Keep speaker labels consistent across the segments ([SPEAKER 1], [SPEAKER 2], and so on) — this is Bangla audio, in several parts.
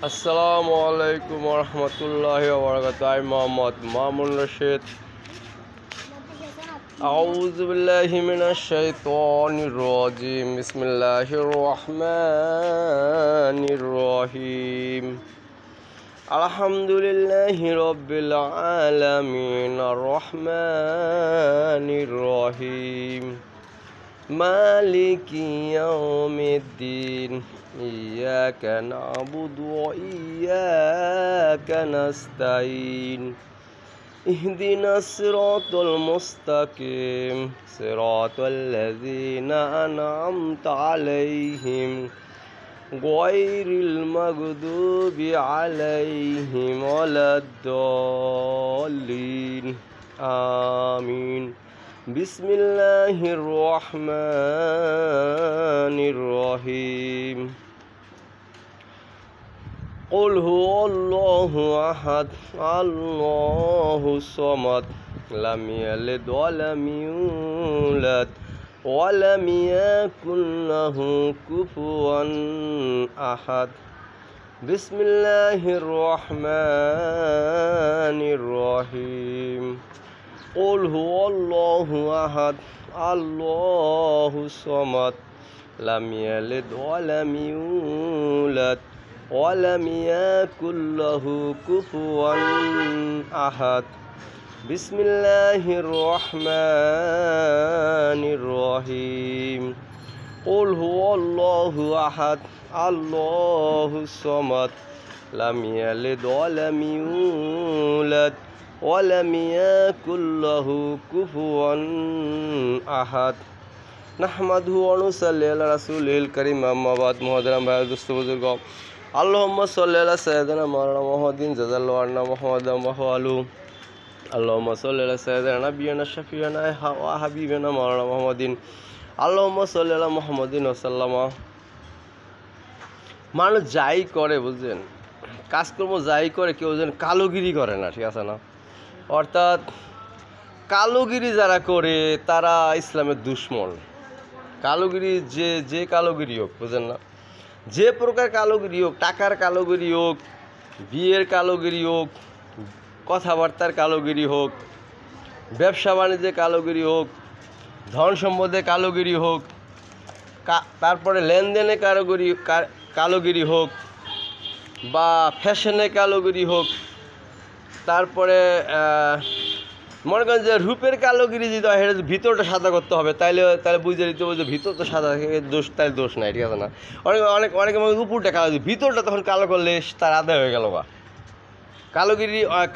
[SPEAKER 1] আসসালামু আলাইকুম ওরহমতুল্লাহি ওয়াবারাকাতুহু। আমি মোহাম্মদ মামুন রশিদ। আউযু বিল্লাহি মিনাশ শাইতানির রাজিম। বিসমিল্লাহির রহমানির রহিম। আলহামদুলিল্লাহি রাব্বিল আলামিন আর রহমানির রহিম মালিকি ইয়াউমিদ্দিন ইয়্যাকা না'বুদু ওয়া ইয়্যাকা নাস্তাঈন ইহদিনাস সিরাতাল মুস্তাকিম সিরাতাল্লাযীনা আন'আমতা আলাইহিম গায়রিল মাগদুবি আলাইহিম ওয়ালাদ-দাল্লিন আমিন। বিসমিল্লাহির রহমানির রহিম। কুল হুয়াল্লাহু আহাদ আল্লাহুস সামাদ লাম ইয়ালিদ ওয়া লাম ইউলাদ ওয়া লাম ইয়াকুল লাহু কুফুয়ান আহাদ। বিসমিল্লাহির রহমানির রহিম। কুল হুয়াল্লাহু আহাদ আল্লাহুস সামাদ লাম ইয়ালিদ ওয়া লাম ইউলাদ ওয়া লাম ইয়াকুল লাহু কুফুয়ান আহাদ। বিসমিল্লাহির রহমানির রহিম। কুল হুয়াল্লাহু আহাদ আল্লাহুস সামাদ লাম ইয়ালিদ ওয়া লাম ইউলাদ ওয়া লাম ইয়াকুল লাহু কুফুয়ান আহাদ। নাহমাদুহু ওয়া নুসাল্লি আলা রাসূলিল কারীম। আম্মা বাদ। মুহতারাম ভাই দোস্ত বুজুর্গ, আল্লাহুম্মা সাল্লি আলা সাইয়্যিদিনা মাওলানা মুহাম্মাদিন জাযাল্লাহু আন্না মুহাম্মাদান ওয়া আলু। আল্লাহুম্মা সাল্লি আলা সাইয়্যিদিনা নাবিয়িনা শাফিয়ানা ওয়া হাবিবিনা মাওলানা মুহাম্মাদিন। আল্লাহুম্মা সাল্লি আলা মুহাম্মাদিন ওয়া সাল্লামা। মানুষ যাই করে, বুঝছেন, কাজকর্ম যাই করে, কেউ যেন কালোগিরি করে না, ঠিক আছে না? অর্থাৎ কালোগিরি যারা করে তারা ইসলামের দুশ্মন। কালোগিরি যে কালোগিরি হোক, বুঝেন না, যে প্রকার কালোগিরি হোক, টাকার কালোগিরি হোক, বিয়ের কালোগিরি হোক, কথাবার্তার কালোগিরি হোক, ব্যবসা বাণিজ্যে কালোগিরি হোক, ধন সম্পদে কালোগিরি হোক, তারপরে লেনদেনে কালোগিরি হোক, বা ফ্যাশনে কালোগিরি হোক, তারপরে মনে করেন যে রূপের কালোগিরি যদি হয়, সেটা ভিতরটা সাদা করতে হবে, তাহলে বুঝে দিতে হবে যে ভিতর তো সাদা, দোষ, তাহলে দোষ নাই, ঠিক আছে না? অনেকে উপরটা কালো, ভিতরটা তখন কালো করলে তার আদায় হয়ে গেল। বা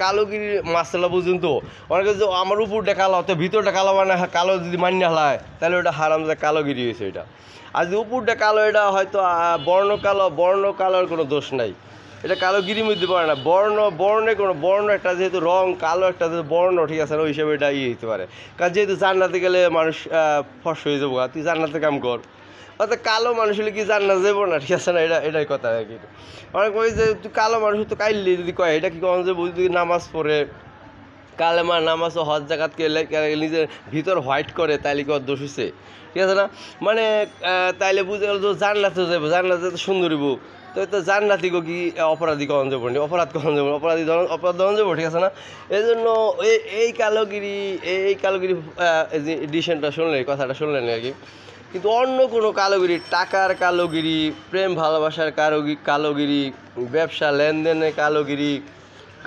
[SPEAKER 1] কালোগিরি মাসালা বুঝুন তো, অনেকে যে আমার উপরটা কালো, তো ভিতরটা কালো, মানে কালো যদি মান্য হলায় তাহলে ওটা হারাম, যে কালোগিরি হয়েছে এটা। আর যদি উপরটা কালো, এটা হয়তো বর্ণ কালোর কোনো দোষ নাই, এটা কালোগিরির মধ্যে পড়ে না। বর্ণ একটা যেহেতু রং, কালো একটা যেহেতু বর্ণ, ঠিক আছে না, ওই হিসাবে এটা হতে পারে। কারণ যেহেতু জান্নাতে গেলে মানুষ ফর্স হয়ে যাবো, তুই জান্নাতে কাম কর, অর্থাৎ কালো মানুষ হলে কি জান্নাত যাবো না, ঠিক আছে না? এটাই কথা আর কি। অনেক ওই যে তুই কালো মানুষ তো কাইলি যদি কয়, এটা কি কখন যে বুঝলি নামাজ পড়ে, কালেমা নামাজ ও হজ জাকাতকে নিজের ভিতর হোয়াইট করে, তাইলে কি দোষ হয়েছে, ঠিক আছে না? মানে তাইলে বুঝে গেল যে জান্নাতে যাবো, জান্নাতে তো সুন্দরী বউ, তো জান্নাতি গো কি অপরাধী কখন যাবো, অপরাধ কখন যাবো, অপরাধ কখন যাবো, ঠিক আছে না? এই জন্য এই কালোগিরি ডিসিশনটা শুনলেন, কথাটা শুনলেন আর কি। কিন্তু অন্য কোনো কালোগিরি, টাকার কালোগিরি, প্রেম ভালোবাসার কালোগিরি, ব্যবসা লেনদেনের কালোগিরি,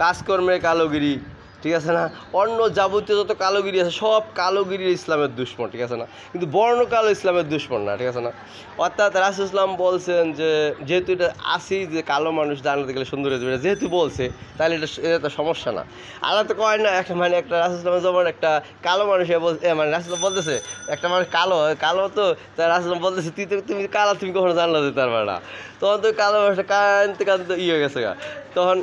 [SPEAKER 1] কাজকর্মের কালোগিরি, ঠিক আছে না, অন্য যাবতীয় যত কালোগিরি আছে সব কালোগিরি ইসলামের দুশ্মন, ঠিক আছে না? কিন্তু বর্ণ কালো ইসলামের দুশ্মন না, ঠিক আছে না? অর্থাৎ রাসূল ইসলাম বলছেন যে যেহেতু এটা আসি যে কালো মানুষ জান্নাতে গেলে সুন্দর হয়ে যাবে, যেহেতু বলছে তাহলে এটা সমস্যা না। আল্লাহ তো কয় না, একটা রাসূল ইসলামের যেমন একটা কালো মানুষ মানে রাসূল বলতেছে একটা মানুষ কালো তো রাসূল ইসলাম বলতেছে তুমি কালো, তুমি কখনো জান্নাতে যেতে পারবে না। তখন তো কালো মানুষটা কাঁদতে হয়ে গেছে গা। তখন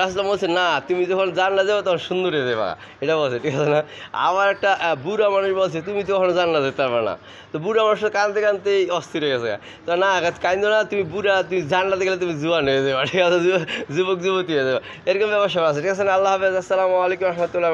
[SPEAKER 1] রাসূল বলছে না, তুমি যখন জান্নাতে যাবে তখন সুন্দর হয়ে যাবা, এটা বলছে, ঠিক আছে না? আবার একটা বুড়া মানুষ বলছে তুমি তো কখনো জান্নাতে যেতে পারবে না। তো বুড়া মানুষটা কাঁদতেই অস্থির হয়ে গেছে। তো না, কাঁদো না, তুমি বুড়া, তুমি জান্নাতে গেলে তুমি জুয়ান হয়ে যাবা, ঠিক আছে, যুবক যুবতী হয়ে যাবা, এরকম ব্যবসা আছে, ঠিক আছে না? আল্লাহ হাফেজ। আসসালামু আলাইকুম রহমতুল্লাহ।